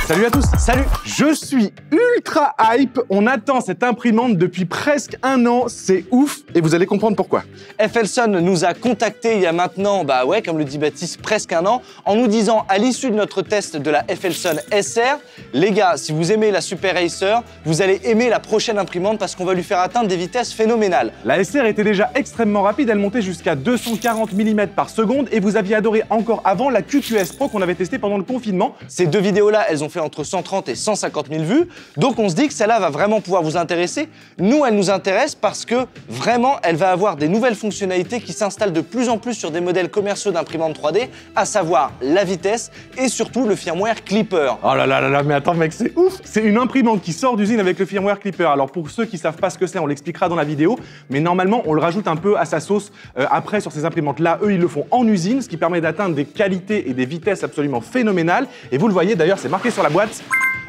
Salut à tous. Salut. Je suis ultra hype. On attend cette imprimante depuis presque un an. C'est ouf et vous allez comprendre pourquoi. FLSON nous a contacté il y a maintenant, comme le dit Baptiste, presque un an, en nous disant à l'issue de notre test de la FLSON SR, les gars, si vous aimez la Super Racer, vous allez aimer la prochaine imprimante parce qu'on va lui faire atteindre des vitesses phénoménales. La SR était déjà extrêmement rapide, elle montait jusqu'à 240 mm par seconde et vous aviez adoré encore avant la QQS Pro qu'on avait testée pendant le confinement. Ces deux vidéos-là, elles ont fait entre 130 et 150 000 vues, donc on se dit que celle-là va vraiment pouvoir vous intéresser. Nous, elle nous intéresse parce que vraiment, elle va avoir des nouvelles fonctionnalités qui s'installent de plus en plus sur des modèles commerciaux d'imprimantes 3D, à savoir la vitesse et surtout le firmware Clipper. Oh là là là là, mais attends mec, c'est ouf! C'est une imprimante qui sort d'usine avec le firmware Clipper. Alors pour ceux qui savent pas ce que c'est, on l'expliquera dans la vidéo, mais normalement, on le rajoute un peu à sa sauce après sur ces imprimantes-là. Eux, ils le font en usine, ce qui permet d'atteindre des qualités et des vitesses absolument phénoménales. Et vous le voyez d'ailleurs, c'est marqué sur la boîte.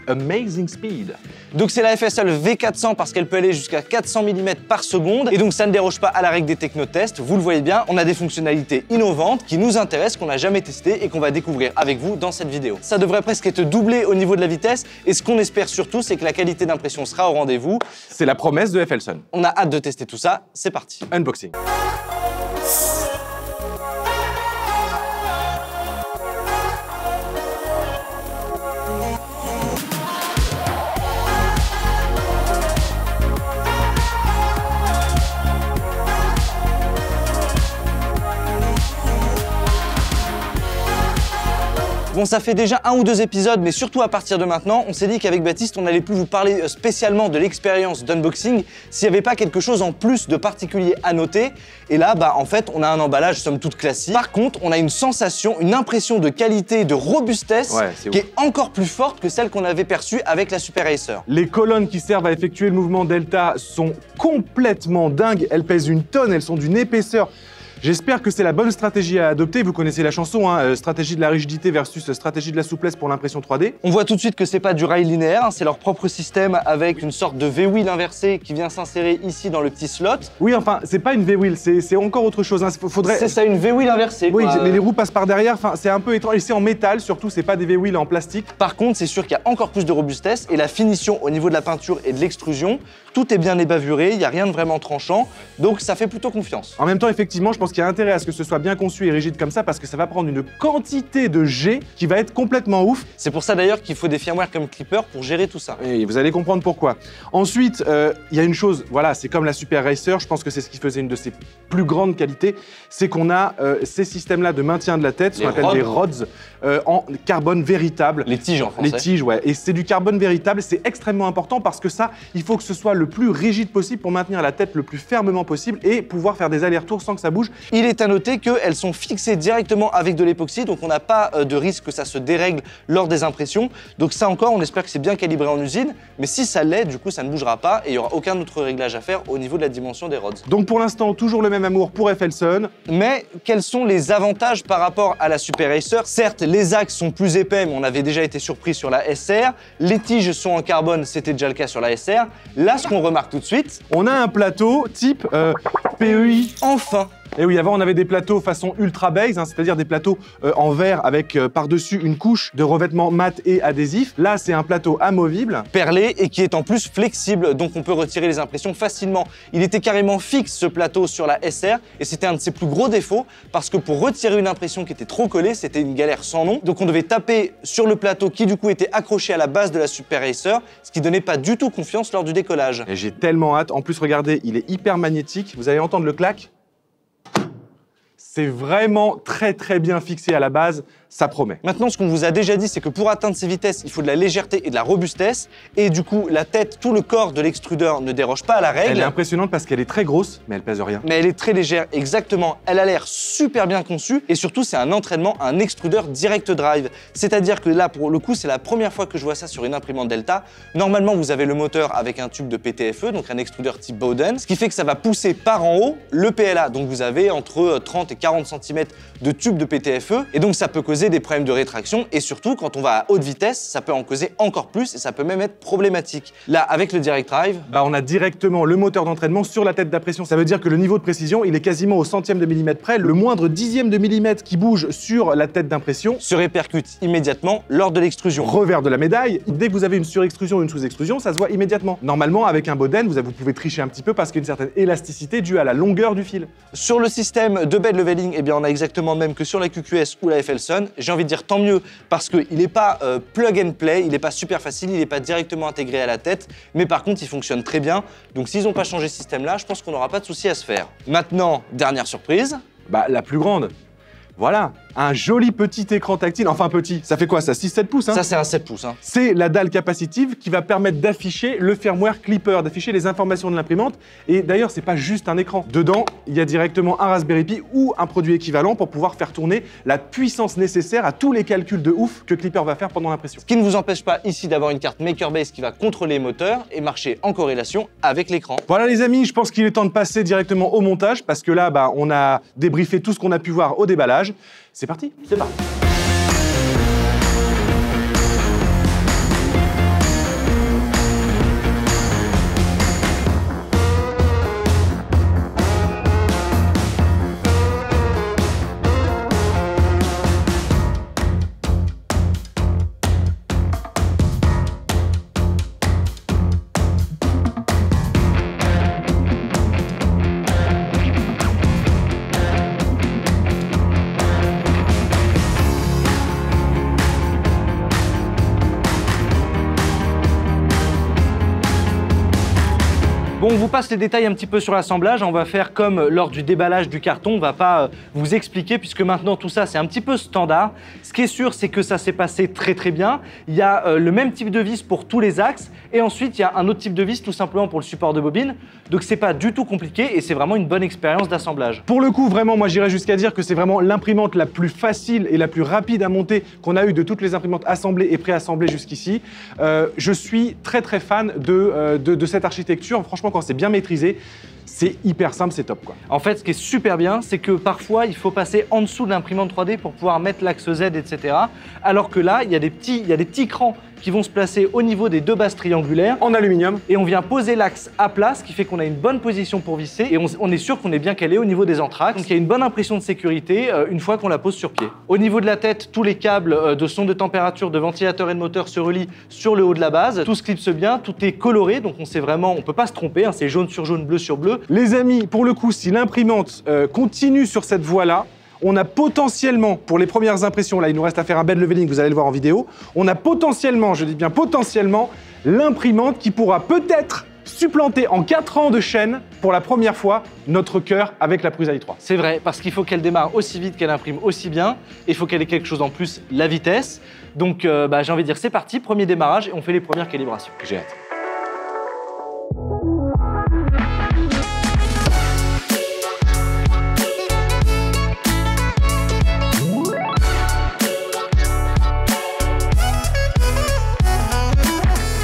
Amazing Speed. Donc c'est la FSL V400 parce qu'elle peut aller jusqu'à 400 mm par seconde et donc ça ne déroge pas à la règle des technotests. Vous le voyez bien, on a des fonctionnalités innovantes qui nous intéressent, qu'on n'a jamais testées et qu'on va découvrir avec vous dans cette vidéo. Ça devrait presque être doublé au niveau de la vitesse et ce qu'on espère surtout, c'est que la qualité d'impression sera au rendez-vous. C'est la promesse de FLSON. On a hâte de tester tout ça, c'est parti. Unboxing. Bon, ça fait déjà un ou deux épisodes, mais surtout à partir de maintenant, on s'est dit qu'avec Baptiste, on n'allait plus vous parler spécialement de l'expérience d'unboxing s'il n'y avait pas quelque chose en plus de particulier à noter. Et là, en fait, on a un emballage somme toute classique. Par contre, on a une sensation, une impression de qualité, de robustesse qui est encore plus forte que celle qu'on avait perçue avec la Super Racer. Les colonnes qui servent à effectuer le mouvement Delta sont complètement dingues. Elles pèsent une tonne, elles sont d'une épaisseur. J'espère que c'est la bonne stratégie à adopter. Vous connaissez la chanson, hein, stratégie de la rigidité versus stratégie de la souplesse pour l'impression 3D. On voit tout de suite que c'est pas du rail linéaire, c'est leur propre système avec une sorte de V-wheel inversé qui vient s'insérer ici dans le petit slot. Oui, enfin, c'est pas une V-wheel, c'est encore autre chose. Hein. C'est ça, une V-wheel inversée. Oui, mais les roues passent par derrière, enfin, c'est un peu étrange. Et c'est en métal, surtout, c'est pas des V-wheels en plastique. Par contre, c'est sûr qu'il y a encore plus de robustesse et la finition au niveau de la peinture et de l'extrusion, tout est bien ébavuré, il n'y a rien de vraiment tranchant, donc ça fait plutôt confiance. En même temps, effectivement, je pense qu'il y a intérêt à ce que ce soit bien conçu et rigide comme ça parce que ça va prendre une quantité de G qui va être complètement ouf. C'est pour ça d'ailleurs qu'il faut des firmware comme Clipper pour gérer tout ça. Et vous allez comprendre pourquoi. Ensuite, il y a une chose, voilà, c'est comme la Super Racer, je pense que c'est ce qui faisait une de ses plus grandes qualités, c'est qu'on a ces systèmes-là de maintien de la tête, ce qu'on appelle des rods, en carbone véritable. Les tiges en français. Les tiges, ouais. Et c'est du carbone véritable, c'est extrêmement important parce que ça, il faut que ce soit le plus rigide possible pour maintenir la tête le plus fermement possible et pouvoir faire des allers-retours sans que ça bouge. Il est à noter qu'elles sont fixées directement avec de l'époxy, donc on n'a pas de risque que ça se dérègle lors des impressions. Donc ça encore, on espère que c'est bien calibré en usine, mais si ça l'est, du coup ça ne bougera pas et il n'y aura aucun autre réglage à faire au niveau de la dimension des rods. Donc pour l'instant, toujours le même amour pour FLSON. Mais quels sont les avantages par rapport à la Super Racer? Certes, les axes sont plus épais, mais on avait déjà été surpris sur la SR. Les tiges sont en carbone, c'était déjà le cas sur la SR. Là, ce qu'on remarque tout de suite, on a un plateau type PEI. Enfin! Et oui, avant on avait des plateaux façon ultra base, hein, c'est-à-dire des plateaux en verre avec par-dessus une couche de revêtement mat et adhésif. Là, c'est un plateau amovible, perlé et qui est en plus flexible, donc on peut retirer les impressions facilement. Il était carrément fixe ce plateau sur la SR et c'était un de ses plus gros défauts parce que pour retirer une impression qui était trop collée, c'était une galère sans nom. Donc on devait taper sur le plateau qui du coup était accroché à la base de la Super Racer, ce qui donnait pas du tout confiance lors du décollage. Et j'ai tellement hâte. En plus, regardez, il est hyper magnétique. Vous allez entendre le clac. C'est vraiment très bien fixé à la base, ça promet. Maintenant, ce qu'on vous a déjà dit, c'est que pour atteindre ces vitesses, il faut de la légèreté et de la robustesse. Et du coup, la tête, tout le corps de l'extrudeur ne déroge pas à la règle. Elle est impressionnante parce qu'elle est très grosse, mais elle pèse rien. Mais elle est très légère, exactement. Elle a l'air super bien conçue. Et surtout, c'est un entraînement, un extrudeur direct drive. C'est-à-dire que là, pour le coup, c'est la première fois que je vois ça sur une imprimante Delta. Normalement, vous avez le moteur avec un tube de PTFE, donc un extrudeur type Bowden, ce qui fait que ça va pousser par en haut le PLA. Donc vous avez entre 30 et 40 cm de tube de PTFE, et donc ça peut causer des problèmes de rétraction, et surtout quand on va à haute vitesse, ça peut en causer encore plus, et ça peut même être problématique. Là, avec le Direct Drive, on a directement le moteur d'entraînement sur la tête d'impression. Ça veut dire que le niveau de précision, il est quasiment au centième de millimètre près. Le moindre dixième de millimètre qui bouge sur la tête d'impression se répercute immédiatement lors de l'extrusion. Revers de la médaille, dès que vous avez une surextrusion ou une sous-extrusion, ça se voit immédiatement. Normalement, avec un Boden, vous pouvez tricher un petit peu parce qu'il y a une certaine élasticité due à la longueur du fil. Sur le système de bed leveling, eh bien, on a exactement le même que sur la QQS ou la FL-Sun. J'ai envie de dire tant mieux parce qu'il n'est pas plug and play, il n'est pas super facile, il n'est pas directement intégré à la tête, mais par contre, il fonctionne très bien. Donc s'ils n'ont pas changé ce système-là, je pense qu'on n'aura pas de souci à se faire. Maintenant, dernière surprise. La plus grande. Voilà, un joli petit écran tactile, enfin petit, ça fait quoi ça, 6-7 pouces hein. Ça c'est un 7 pouces. Hein. C'est la dalle capacitive qui va permettre d'afficher le firmware Clipper, d'afficher les informations de l'imprimante. Et d'ailleurs, c'est pas juste un écran. Dedans, il y a directement un Raspberry Pi ou un produit équivalent pour pouvoir faire tourner la puissance nécessaire à tous les calculs de ouf que Clipper va faire pendant l'impression. Ce qui ne vous empêche pas ici d'avoir une carte MakerBase qui va contrôler les moteurs et marcher en corrélation avec l'écran. Voilà les amis, je pense qu'il est temps de passer directement au montage parce que là, on a débriefé tout ce qu'on a pu voir au déballage. C'est parti. C'est parti. Bon, on vous passe les détails un petit peu sur l'assemblage. On va faire comme lors du déballage du carton. On va pas vous expliquer puisque maintenant tout ça c'est un petit peu standard. Ce qui est sûr, c'est que ça s'est passé très très bien. Il y a le même type de vis pour tous les axes et ensuite il y a un autre type de vis tout simplement pour le support de bobine. Donc c'est pas du tout compliqué et c'est vraiment une bonne expérience d'assemblage. Pour le coup, vraiment, moi j'irais jusqu'à dire que c'est vraiment l'imprimante la plus facile et la plus rapide à monter qu'on a eu de toutes les imprimantes assemblées et préassemblées jusqu'ici. Je suis très très fan de cette architecture. Franchement, quand c'est bien maîtrisé, c'est hyper simple, c'est top quoi. En fait, ce qui est super bien, c'est que parfois, il faut passer en dessous de l'imprimante 3D pour pouvoir mettre l'axe Z, etc. Alors que là, il y a des petits crans qui vont se placer au niveau des deux bases triangulaires en aluminium. Et on vient poser l'axe à plat, ce qui fait qu'on a une bonne position pour visser et on est sûr qu'on est bien calé au niveau des entr'actes. Donc il y a une bonne impression de sécurité une fois qu'on la pose sur pied. Au niveau de la tête, tous les câbles de sonde de température, de ventilateur et de moteur se relient sur le haut de la base. Tout se clipse bien, tout est coloré, donc on sait vraiment, on peut pas se tromper, hein, c'est jaune sur jaune, bleu sur bleu. Les amis, pour le coup, si l'imprimante continue sur cette voie-là, on a potentiellement, pour les premières impressions, là il nous reste à faire un bed leveling, vous allez le voir en vidéo, on a potentiellement, je dis bien potentiellement, l'imprimante qui pourra peut-être supplanter en 4 ans de chaîne, pour la première fois, notre cœur avec la Prusa i3. C'est vrai, parce qu'il faut qu'elle démarre aussi vite, qu'elle imprime aussi bien, et il faut qu'elle ait quelque chose en plus, la vitesse. Donc j'ai envie de dire c'est parti, premier démarrage, et on fait les premières calibrations. J'ai hâte.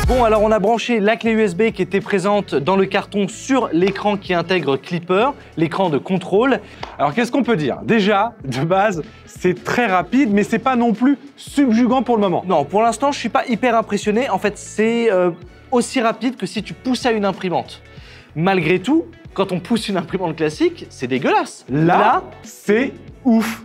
Bon, alors on a branché la clé USB qui était présente dans le carton sur l'écran qui intègre Clipper, l'écran de contrôle. Alors qu'est-ce qu'on peut dire? Déjà, de base, c'est très rapide, mais c'est pas non plus subjugant pour le moment. Non, pour l'instant, je suis pas hyper impressionné. En fait, c'est aussi rapide que si tu poussais à une imprimante. Malgré tout, quand on pousse une imprimante classique, c'est dégueulasse. Là c'est ouf.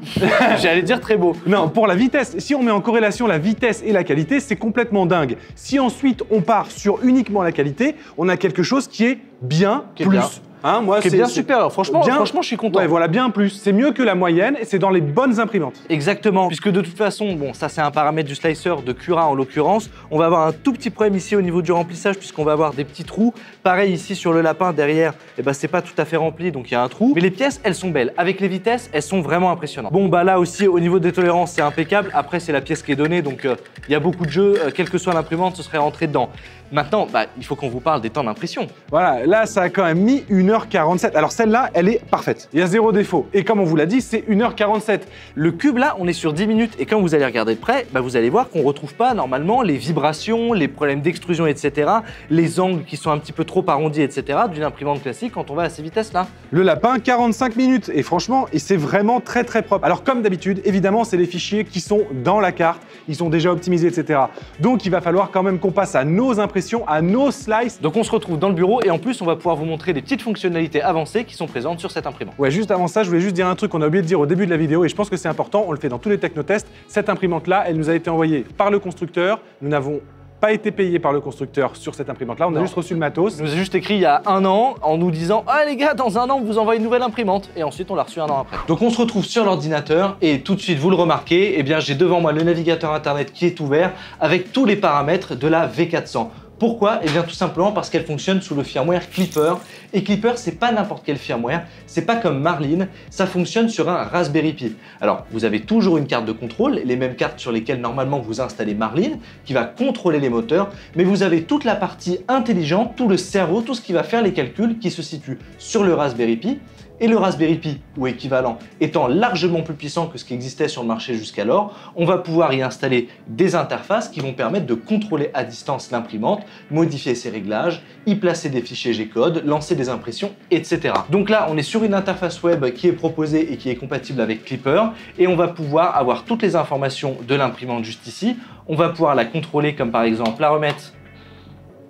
J'allais dire très beau. Non, pour la vitesse, si on met en corrélation la vitesse et la qualité, c'est complètement dingue. Si ensuite on part sur uniquement la qualité, on a quelque chose qui est bien plus. Bien. Hein, moi, c'est bien supérieur. Franchement, je suis content. Ouais, voilà, bien plus. C'est mieux que la moyenne et c'est dans les bonnes imprimantes. Exactement. Puisque de toute façon, bon, ça c'est un paramètre du slicer de Cura en l'occurrence. On va avoir un tout petit problème ici au niveau du remplissage puisqu'on va avoir des petits trous. Pareil ici sur le lapin derrière, c'est pas tout à fait rempli donc il y a un trou. Mais les pièces, elles sont belles. Avec les vitesses, elles sont vraiment impressionnantes. Bon, là aussi au niveau des tolérances, c'est impeccable. Après, c'est la pièce qui est donnée donc il y a beaucoup de jeux. Quelle que soit l'imprimante, ce serait rentré dedans. Maintenant, il faut qu'on vous parle des temps d'impression. Voilà, là, ça a quand même mis 1h47. Alors celle-là, elle est parfaite. Il y a zéro défaut. Et comme on vous l'a dit, c'est 1h47. Le cube, là, on est sur 10 minutes. Et quand vous allez regarder de près, vous allez voir qu'on ne retrouve pas normalement les vibrations, les problèmes d'extrusion, etc., les angles qui sont un petit peu trop arrondis, etc., d'une imprimante classique quand on va à ces vitesses-là. Le lapin, 45 minutes. Et franchement, c'est vraiment très très propre. Alors comme d'habitude, évidemment, c'est les fichiers qui sont dans la carte. Ils sont déjà optimisés, etc. Donc il va falloir quand même qu'on passe à nos impressions, à nos slices. Donc on se retrouve dans le bureau et en plus, on va pouvoir vous montrer des petites fonctionnalités avancées qui sont présentes sur cette imprimante. Ouais, juste avant ça, je voulais juste dire un truc qu'on a oublié de dire au début de la vidéo et je pense que c'est important, on le fait dans tous les technotests. Cette imprimante-là, elle nous a été envoyée par le constructeur. Nous n'avons pas été payé par le constructeur sur cette imprimante-là, on a juste reçu le matos. Il nous a juste écrit il y a 1 an en nous disant « Ah les gars, dans 1 an, on vous envoie une nouvelle imprimante » et ensuite on l'a reçu 1 an après. Donc on se retrouve sur l'ordinateur et tout de suite, vous le remarquez, j'ai devant moi le navigateur internet qui est ouvert avec tous les paramètres de la V400. Pourquoi? Tout simplement parce qu'elle fonctionne sous le firmware Clipper. Et Clipper, c'est pas n'importe quel firmware, c'est pas comme Marlin, ça fonctionne sur un Raspberry Pi. Alors, vous avez toujours une carte de contrôle, les mêmes cartes sur lesquelles normalement vous installez Marlin, qui va contrôler les moteurs, mais vous avez toute la partie intelligente, tout le cerveau, tout ce qui va faire les calculs qui se situe sur le Raspberry Pi. Et le Raspberry Pi, ou équivalent, étant largement plus puissant que ce qui existait sur le marché jusqu'alors, on va pouvoir y installer des interfaces qui vont permettre de contrôler à distance l'imprimante, modifier ses réglages, y placer des fichiers G-code, lancer des impressions, etc. Donc là, on est sur une interface web qui est proposée et qui est compatible avec Clipper, et on va pouvoir avoir toutes les informations de l'imprimante juste ici. On va pouvoir la contrôler, comme par exemple la remettre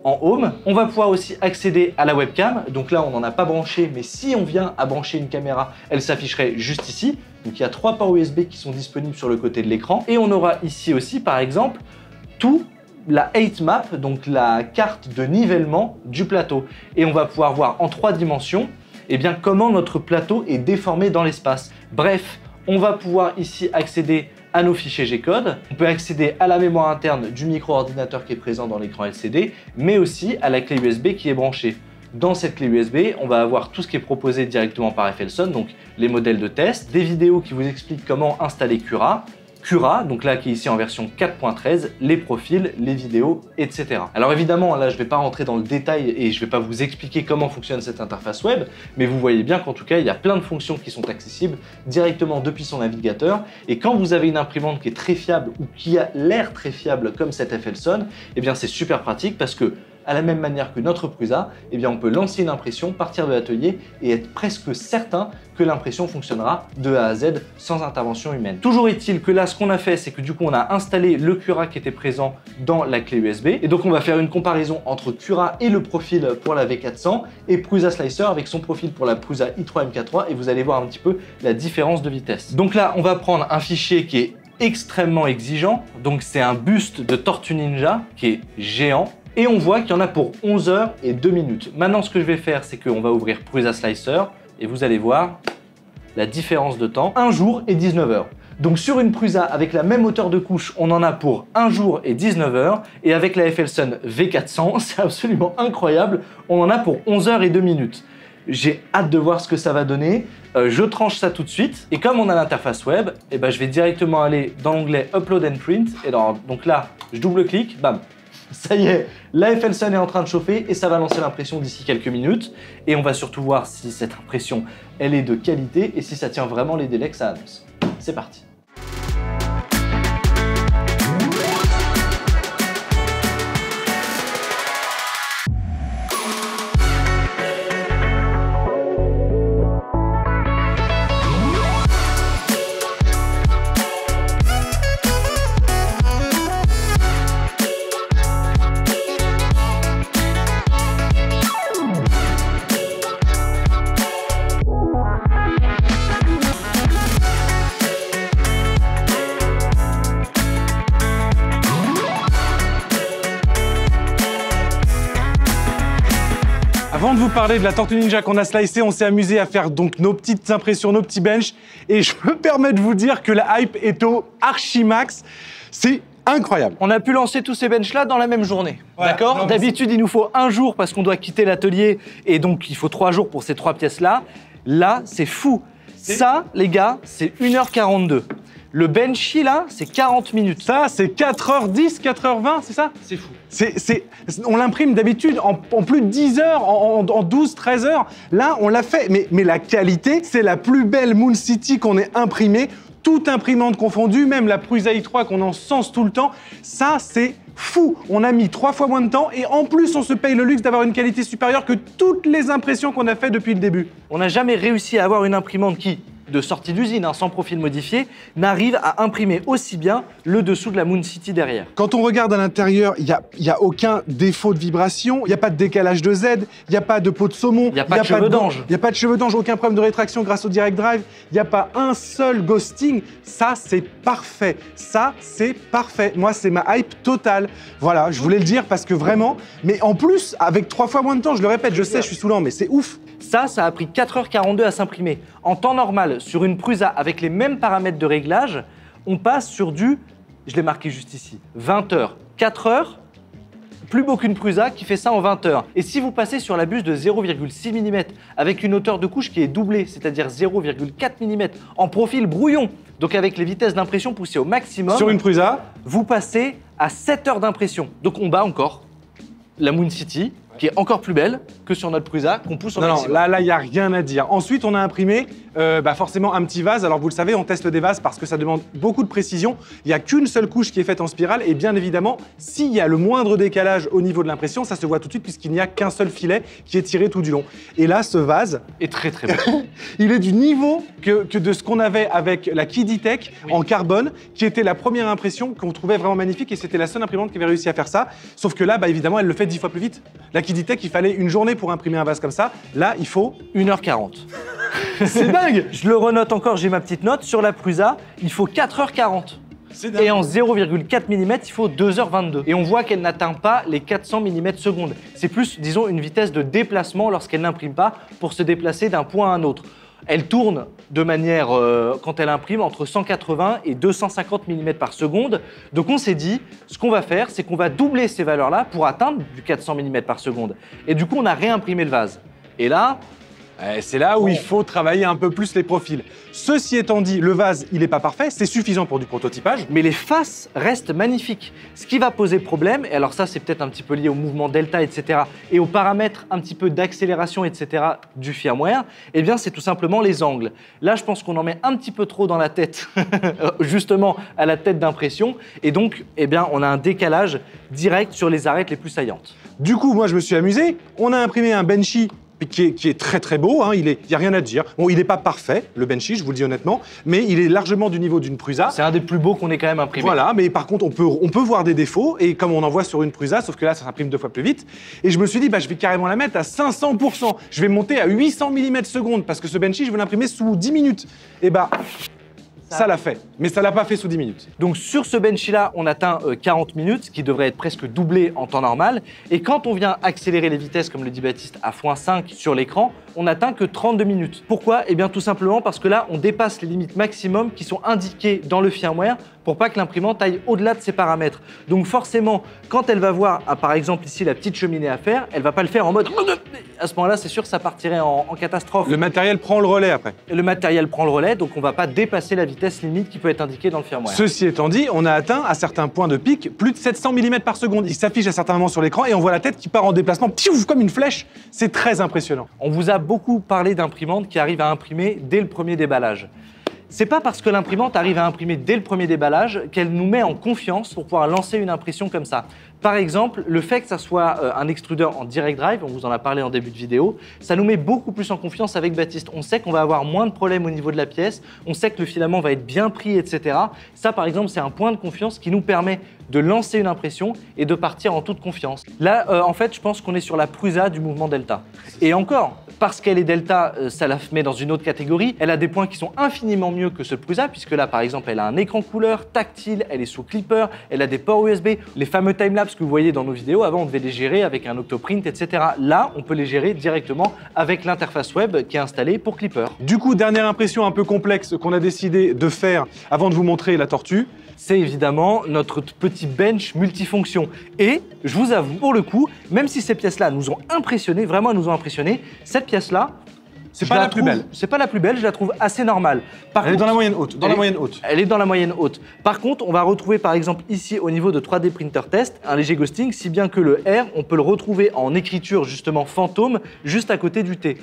en home. On va pouvoir aussi accéder à la webcam. Donc là, on n'en a pas branché, mais si on vient à brancher une caméra, elle s'afficherait juste ici. Donc il y a 3 ports USB qui sont disponibles sur le côté de l'écran. Et on aura ici aussi, par exemple, tout la height map, donc la carte de nivellement du plateau. Et on va pouvoir voir en 3 dimensions comment notre plateau est déformé dans l'espace. Bref, on va pouvoir ici accéder à nos fichiers G-code. On peut accéder à la mémoire interne du micro-ordinateur qui est présent dans l'écran LCD, mais aussi à la clé USB qui est branchée. Dans cette clé USB, on va avoir tout ce qui est proposé directement par FLSON, donc les modèles de test, des vidéos qui vous expliquent comment installer Cura, donc là qui est ici en version 4.13, les profils, les vidéos, etc. Alors évidemment, là je ne vais pas rentrer dans le détail et je ne vais pas vous expliquer comment fonctionne cette interface web, mais vous voyez bien qu'en tout cas, il y a plein de fonctions qui sont accessibles directement depuis son navigateur. Et quand vous avez une imprimante qui est très fiable ou qui a l'air très fiable comme cette FLSON, c'est super pratique parce que à la même manière que notre Prusa, on peut lancer une impression, partir de l'atelier et être presque certain que l'impression fonctionnera de A à Z sans intervention humaine. Toujours est-il que là, ce qu'on a fait, c'est que du coup, on a installé le Cura qui était présent dans la clé USB. Et donc, on va faire une comparaison entre Cura et le profil pour la V400 et Prusa Slicer avec son profil pour la Prusa i3 MK3 et vous allez voir un petit peu la différence de vitesse. Donc là, on va prendre un fichier qui est extrêmement exigeant. Donc, c'est un buste de Tortue Ninja qui est géant. Et on voit qu'il y en a pour 11 heures et 2 minutes. Maintenant, ce que je vais faire, c'est qu'on va ouvrir Prusa Slicer et vous allez voir la différence de temps, 1 jour et 19 heures. Donc sur une Prusa avec la même hauteur de couche, on en a pour 1 jour et 19 heures. Et avec la FLSON V400, c'est absolument incroyable, on en a pour 11 heures et 2 minutes. J'ai hâte de voir ce que ça va donner. Je tranche ça tout de suite. Et comme on a l'interface web, je vais directement aller dans l'onglet Upload and Print. Et donc là, je double-clique, bam. Ça y est, la FLSON est en train de chauffer et ça va lancer l'impression d'ici quelques minutes. Et on va surtout voir si cette impression, elle est de qualité et si ça tient vraiment les délais que ça annonce. C'est parti. Avant de vous parler de la Tortue Ninja qu'on a slicée, on s'est amusé à faire donc nos petites impressions, nos petits benches. Et je me permets de vous dire que la hype est au archimax. C'est incroyable. On a pu lancer tous ces benches là dans la même journée. Voilà. D'accord? D'habitude, il nous faut 1 jour parce qu'on doit quitter l'atelier et donc il faut 3 jours pour ces 3 pièces là. Là, c'est fou. Ça, les gars, c'est 1h42. Le benchy là, c'est 40 minutes. Ça, c'est 4h10, 4h20, c'est ça? C'est fou. On l'imprime d'habitude en plus de 10 heures, en 12, 13 heures. Là, on l'a fait. Mais la qualité, c'est la plus belle Moon City qu'on ait imprimée. Toute imprimante confondue, même la Prusa i3 qu'on encense tout le temps. Ça, c'est fou. On a mis 3 fois moins de temps et en plus, on se paye le luxe d'avoir une qualité supérieure que toutes les impressions qu'on a fait depuis le début. On n'a jamais réussi à avoir une imprimante qui, de sortie d'usine, sans profil modifié, n'arrive à imprimer aussi bien le dessous de la Moon City derrière. Quand on regarde à l'intérieur, il n'y a aucun défaut de vibration, il n'y a pas de décalage de Z, il n'y a pas de peau de saumon, il n'y a pas de cheveux d'ange. Il n'y a pas de cheveux d'ange, aucun problème de rétraction grâce au Direct Drive, il n'y a pas un seul ghosting. Ça, c'est parfait. Ça, c'est parfait. Moi, c'est ma hype totale. Voilà, je voulais le dire parce que vraiment, mais en plus, avec 3 fois moins de temps, je le répète, je sais, je suis saoulant, mais c'est ouf. Ça a pris 4h42 à s'imprimer. En temps normal, sur une Prusa avec les mêmes paramètres de réglage, on passe sur du, je l'ai marqué juste ici, 20 heures. 4 heures, plus beau qu'une Prusa qui fait ça en 20 heures. Et si vous passez sur la buse de 0,6 mm avec une hauteur de couche qui est doublée, c'est-à-dire 0,4 mm en profil brouillon, donc avec les vitesses d'impression poussées au maximum, sur une Prusa, vous passez à 7 heures d'impression. Donc on bat encore la Moon City, qui est encore plus belle que sur notre Prusa, qu'on pousse au maximum. Non, là, il n'y a rien à dire. Ensuite, on a imprimé forcément un petit vase. Alors, vous le savez, on teste des vases parce que ça demande beaucoup de précision. Il n'y a qu'une seule couche qui est faite en spirale. Et bien évidemment, s'il y a le moindre décalage au niveau de l'impression, ça se voit tout de suite puisqu'il n'y a qu'un seul filet qui est tiré tout du long. Et là, ce vase est très, très beau. Il est du niveau que de ce qu'on avait avec la Kiditech en carbone, qui était la première impression qu'on trouvait vraiment magnifique. Et c'était la seule imprimante qui avait réussi à faire ça. Sauf que là, évidemment, elle le fait 10 fois plus vite. La Kiditech, il fallait une journée pour imprimer un vase comme ça. Là, il faut 1h40. C'est dingue. Je le renote encore, j'ai ma petite note. Sur la Prusa, il faut 4h40. C'est dingue. Et en 0,4 mm, il faut 2h22. Et on voit qu'elle n'atteint pas les 400 mm secondes. C'est plus, disons, une vitesse de déplacement lorsqu'elle n'imprime pas pour se déplacer d'un point à un autre. Elle tourne de manière, quand elle imprime, entre 180 et 250 mm par seconde. Donc on s'est dit, ce qu'on va faire, c'est qu'on va doubler ces valeurs-là pour atteindre du 400 mm par seconde. Et du coup, on a réimprimé le vase. Et là... c'est là où il faut travailler un peu plus les profils. Ceci étant dit, le vase, il n'est pas parfait, c'est suffisant pour du prototypage. Mais les faces restent magnifiques. Ce qui va poser problème, et alors ça c'est peut-être un petit peu lié au mouvement delta, etc., et aux paramètres un petit peu d'accélération, etc., du firmware, eh bien c'est tout simplement les angles. Là, je pense qu'on en met un petit peu trop dans la tête, justement à la tête d'impression, et donc, eh bien, on a un décalage direct sur les arêtes les plus saillantes. Du coup, moi, je me suis amusé. On a imprimé un benchy qui est très très beau, hein. Il n'y a rien à dire. Bon, il n'est pas parfait, le benchy, je vous le dis honnêtement, mais il est largement du niveau d'une Prusa. C'est un des plus beaux qu'on ait quand même imprimé. Voilà, mais par contre, on peut voir des défauts, et comme on en voit sur une Prusa, sauf que là, ça s'imprime 2 fois plus vite. Et je me suis dit, je vais carrément la mettre à 500%. Je vais monter à 800 mm secondes, parce que ce benchy, je veux l'imprimer sous 10 minutes. Et ça l'a fait, mais ça l'a pas fait sous 10 minutes. Donc sur ce benchy-là, on atteint 40 minutes, ce qui devrait être presque doublé en temps normal. Et quand on vient accélérer les vitesses, comme le dit Baptiste, à x5 sur l'écran, on n'atteint que 32 minutes. Pourquoi? Eh bien tout simplement parce que là, on dépasse les limites maximum qui sont indiquées dans le firmware pour pas que l'imprimante aille au-delà de ses paramètres. Donc forcément, quand elle va voir, par exemple ici, la petite cheminée à faire, elle va pas le faire en mode... À ce moment-là, c'est sûr que ça partirait en catastrophe. Le matériel prend le relais après. Et le matériel prend le relais, donc on va pas dépasser la vitesse limite qui peut être indiquée dans le firmware. Ceci étant dit, on a atteint à certains points de pic plus de 700 mm par seconde. Il s'affiche à certains moments sur l'écran et on voit la tête qui part en déplacement, piouf, comme une flèche. C'est très impressionnant. On vous a beaucoup parlé d'imprimantes qui arrivent à imprimer dès le premier déballage. C'est pas parce que l'imprimante arrive à imprimer dès le premier déballage qu'elle nous met en confiance pour pouvoir lancer une impression comme ça. Par exemple, le fait que ça soit un extrudeur en direct drive, on vous en a parlé en début de vidéo, ça nous met beaucoup plus en confiance avec Baptiste. On sait qu'on va avoir moins de problèmes au niveau de la pièce, on sait que le filament va être bien pris, etc. Ça, par exemple, c'est un point de confiance qui nous permet de lancer une impression et de partir en toute confiance. Là, en fait, je pense qu'on est sur la Prusa du mouvement delta. Et encore, parce qu'elle est delta, ça la met dans une autre catégorie. Elle a des points qui sont infiniment mieux que ceux de Prusa, puisque là, par exemple, elle a un écran couleur tactile, elle est sous clipper, elle a des ports USB, les fameux timelapse que vous voyez dans nos vidéos. Avant, on devait les gérer avec un Octoprint, etc. Là, on peut les gérer directement avec l'interface web qui est installée pour Clipper. Du coup, dernière impression un peu complexe qu'on a décidé de faire avant de vous montrer la tortue. C'est évidemment notre petit bench multifonction. Et je vous avoue, pour le coup, même si ces pièces-là nous ont impressionnés, vraiment nous ont impressionnés, cette pièce-là, C'est pas la plus belle. C'est pas la plus belle, je la trouve assez normale. Elle est dans la moyenne haute. Elle est dans la moyenne haute. Par contre, on va retrouver par exemple ici au niveau de 3D Printer Test un léger ghosting, si bien que le R, on peut le retrouver en écriture justement fantôme, juste à côté du T.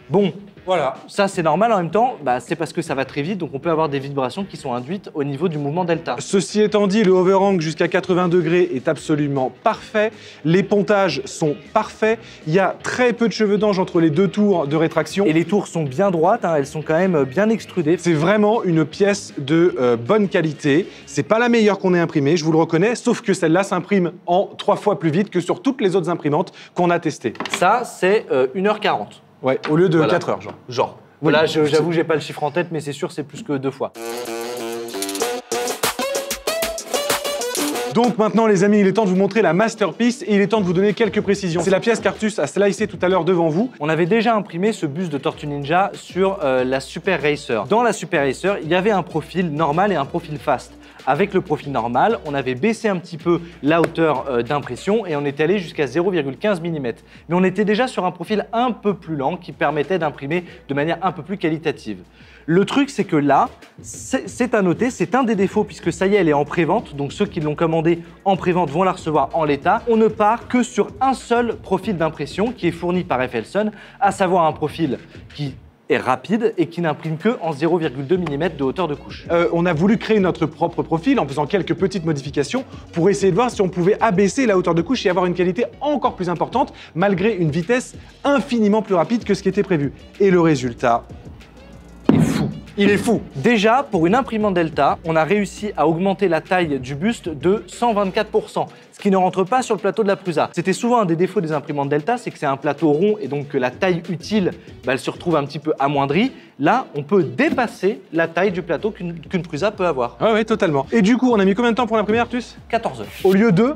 Bon, voilà. Ça c'est normal en même temps, c'est parce que ça va très vite, donc on peut avoir des vibrations qui sont induites au niveau du mouvement delta. Ceci étant dit, le overhang jusqu'à 80 degrés est absolument parfait. Les pontages sont parfaits. Il y a très peu de cheveux d'ange entre les deux tours de rétraction. Et les tours sont bien droites, elles sont quand même bien extrudées. C'est vraiment une pièce de bonne qualité. C'est pas la meilleure qu'on ait imprimée, je vous le reconnais, sauf que celle-là s'imprime en 3 fois plus vite que sur toutes les autres imprimantes qu'on a testées. Ça, c'est 1h40. Ouais, au lieu de 4 heures, genre. Voilà, j'avoue, j'ai pas le chiffre en tête, mais c'est sûr, c'est plus que 2 fois. Donc maintenant, les amis, il est temps de vous montrer la masterpiece et il est temps de vous donner quelques précisions. C'est la pièce qu'Artus a slicée tout à l'heure devant vous. On avait déjà imprimé ce buste de Tortue Ninja sur la Super Racer. Dans la Super Racer, il y avait un profil normal et un profil fast. Avec le profil normal, on avait baissé un petit peu la hauteur d'impression et on était allé jusqu'à 0,15 mm. Mais on était déjà sur un profil un peu plus lent qui permettait d'imprimer de manière un peu plus qualitative. Le truc, c'est que là, c'est à noter, c'est un des défauts puisque ça y est, elle est en pré-vente. Donc ceux qui l'ont commandée en pré-vente vont la recevoir en l'état. On ne part que sur un seul profil d'impression qui est fourni par FLSun, à savoir un profil qui est rapide et qui n'imprime que en 0,2 mm de hauteur de couche. On a voulu créer notre propre profil en faisant quelques petites modifications pour essayer de voir si on pouvait abaisser la hauteur de couche et avoir une qualité encore plus importante malgré une vitesse infiniment plus rapide que ce qui était prévu. Et le résultat est fou. Il est fou. Déjà, pour une imprimante Delta, on a réussi à augmenter la taille du buste de 124%, ce qui ne rentre pas sur le plateau de la Prusa. C'était souvent un des défauts des imprimantes Delta, c'est que c'est un plateau rond et donc que la taille utile, elle se retrouve un petit peu amoindrie. Là, on peut dépasser la taille du plateau qu'une Prusa peut avoir. Ouais, totalement. Et du coup, on a mis combien de temps pour l'imprimer, Artus? 14 heures. Au lieu de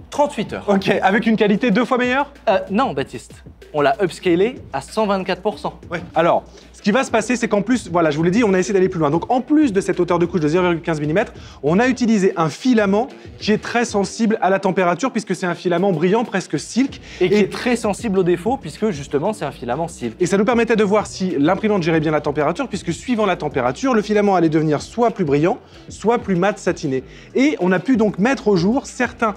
38 heures. Ok, avec une qualité 2 fois meilleure? Non, Baptiste. On l'a upscalé à 124%. Ouais. Alors, ce qui va se passer, c'est qu'en plus, voilà, je vous l'ai dit, on a essayé d'aller plus loin. Donc, en plus de cette hauteur de couche de 0,15 mm, on a utilisé un filament qui est très sensible à la température, puisque c'est un filament brillant, presque silk. Et qui est très sensible aux défauts, puisque justement, c'est un filament silk. Et ça nous permettait de voir si l'imprimante gérait bien la température, puisque suivant la température, le filament allait devenir soit plus brillant, soit plus mat satiné. Et on a pu donc mettre au jour certains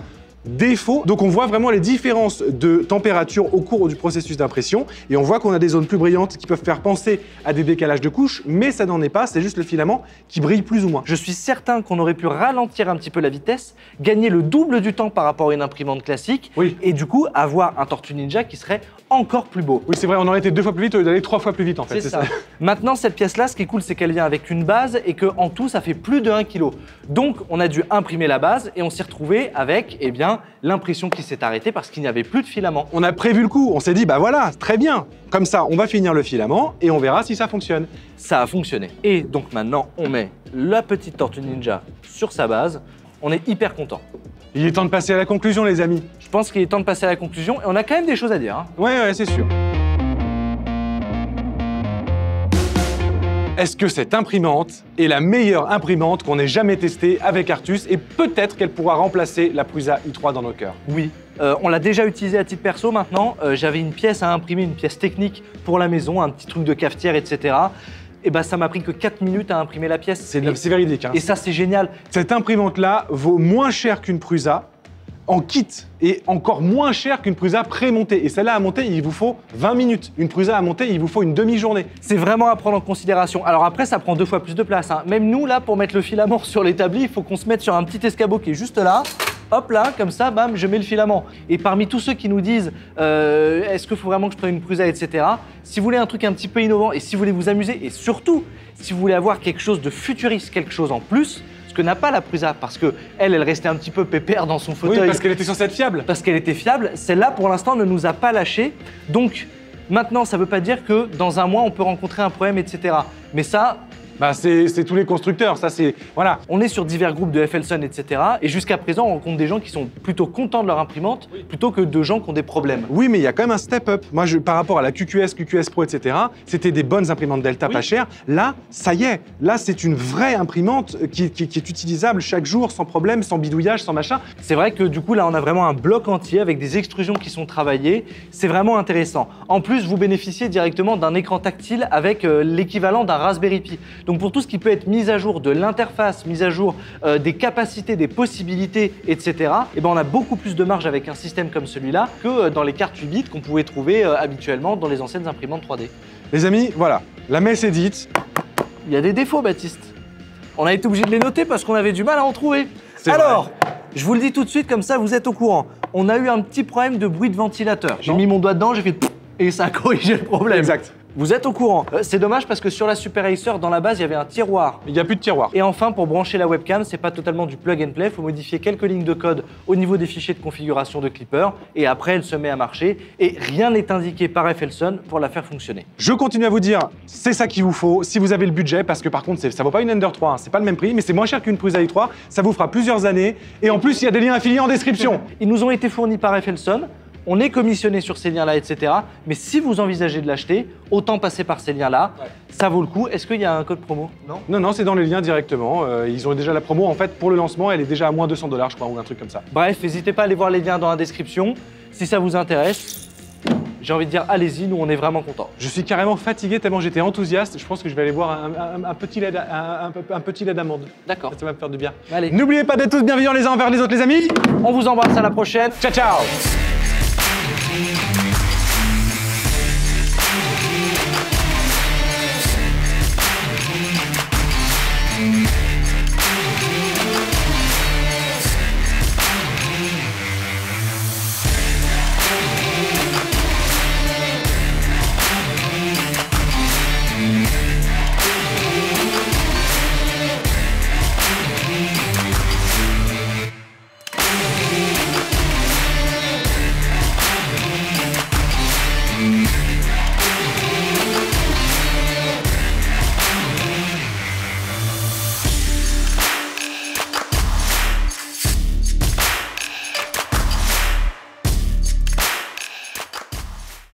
défaut. Donc on voit vraiment les différences de température au cours du processus d'impression et on voit qu'on a des zones plus brillantes qui peuvent faire penser à des décalages de couches, mais ça n'en est pas, c'est juste le filament qui brille plus ou moins. Je suis certain qu'on aurait pu ralentir un petit peu la vitesse, gagner le double du temps par rapport à une imprimante classique et du coup avoir un Tortue Ninja qui serait encore plus beau. Oui, c'est vrai, on aurait été 2 fois plus vite au lieu d'aller 3 fois plus vite en fait. C'est ça. Maintenant, cette pièce-là, ce qui est cool, c'est qu'elle vient avec une base et qu'en tout, ça fait plus de 1 kg. Donc, on a dû imprimer la base et on s'est retrouvé avec, eh bien, l'impression qui s'est arrêtée parce qu'il n'y avait plus de filament. On a prévu le coup, on s'est dit, bah voilà, très bien. Comme ça, on va finir le filament et on verra si ça fonctionne. Ça a fonctionné. Et donc maintenant, on met la petite Tortue Ninja sur sa base. On est hyper content. Il est temps de passer à la conclusion, les amis. Je pense qu'il est temps de passer à la conclusion et on a quand même des choses à dire. Hein. Ouais, c'est sûr. Est-ce que cette imprimante est la meilleure imprimante qu'on ait jamais testée avec Artus et peut-être qu'elle pourra remplacer la Prusa i3 dans nos cœurs? Oui. On l'a déjà utilisée à titre perso maintenant. J'avais une pièce à imprimer, une pièce technique pour la maison, un petit truc de cafetière, etc. Et bah ça m'a pris que 4 minutes à imprimer la pièce. C'est véridique. Hein. Et ça, c'est génial. Cette imprimante-là vaut moins cher qu'une Prusa en kit et encore moins cher qu'une Prusa pré-montée. Et celle-là à monter, il vous faut 20 minutes. Une Prusa à monter, il vous faut une demi-journée. C'est vraiment à prendre en considération. Alors après, ça prend 2 fois plus de place. Hein. Même nous, là, pour mettre le filament sur l'établi, il faut qu'on se mette sur un petit escabeau qui est juste là. Hop là, comme ça, bam, je mets le filament. Et parmi tous ceux qui nous disent est-ce qu'il faut vraiment que je prenne une Prusa, etc. Si vous voulez un truc un petit peu innovant et si vous voulez vous amuser et surtout, si vous voulez avoir quelque chose de futuriste, quelque chose en plus, ce que n'a pas la Prusa, parce que elle restait un petit peu pépère dans son fauteuil. Oui, parce qu'elle était censée être fiable. Parce qu'elle était fiable. Celle-là, pour l'instant, ne nous a pas lâché. Donc, maintenant, ça ne veut pas dire que dans un mois, on peut rencontrer un problème, etc. Mais ça, Bah c'est tous les constructeurs, ça c'est... Voilà. On est sur divers groupes de FLSON, etc. Et jusqu'à présent, on rencontre des gens qui sont plutôt contents de leur imprimante plutôt que de gens qui ont des problèmes. Oui, mais il y a quand même un step-up. Moi, par rapport à la QQS, QQS Pro, etc., c'était des bonnes imprimantes Delta pas chères. Là, ça y est. Là, c'est une vraie imprimante qui est utilisable chaque jour, sans problème, sans bidouillage, sans machin. C'est vrai que du coup, là, on a vraiment un bloc entier avec des extrusions qui sont travaillées. C'est vraiment intéressant. En plus, vous bénéficiez directement d'un écran tactile avec l'équivalent d'un Raspberry Pi. Donc pour tout ce qui peut être mis à jour de l'interface, mise à jour des capacités, des possibilités, etc., eh ben on a beaucoup plus de marge avec un système comme celui-là que dans les cartes 8 bits qu'on pouvait trouver habituellement dans les anciennes imprimantes 3D. Les amis, voilà, la messe est dite. Il y a des défauts, Baptiste. On a été obligé de les noter parce qu'on avait du mal à en trouver. C'est Alors, je vous le dis tout de suite, comme ça vous êtes au courant. On a eu un petit problème de bruit de ventilateur. J'ai mis mon doigt dedans, j'ai fait et ça a corrigé le problème. Exact. Vous êtes au courant. C'est dommage parce que sur la Super Acer, dans la base, il y avait un tiroir. Il n'y a plus de tiroir. Et enfin, pour brancher la webcam, c'est pas totalement du plug and play, il faut modifier quelques lignes de code au niveau des fichiers de configuration de Clipper, et après, elle se met à marcher, et rien n'est indiqué par FLSON pour la faire fonctionner. Je continue à vous dire, c'est ça qu'il vous faut, si vous avez le budget, parce que par contre, ça vaut pas une Ender 3, hein, c'est pas le même prix, mais c'est moins cher qu'une Prusa i3, ça vous fera plusieurs années, et en plus, il y a des liens affiliés en description. Ils nous ont été fournis par FLSON, on est commissionné sur ces liens-là, etc. Mais si vous envisagez de l'acheter, autant passer par ces liens-là. Ouais. Ça vaut le coup. Est-ce qu'il y a un code promo? Non. Non, c'est dans les liens directement. Ils ont déjà la promo. En fait, pour le lancement, elle est déjà à moins 200 $, je crois, ou un truc comme ça. Bref, n'hésitez pas à aller voir les liens dans la description. Si ça vous intéresse, j'ai envie de dire, allez-y, nous, on est vraiment contents. Je suis carrément fatigué tellement j'étais enthousiaste. Je pense que je vais aller boire un petit lait d'amande. D'accord. Ça va me faire du bien. Allez. N'oubliez pas d'être tous bienveillants les uns envers les autres, les amis. On vous embrasse, à la prochaine. Ciao, ciao.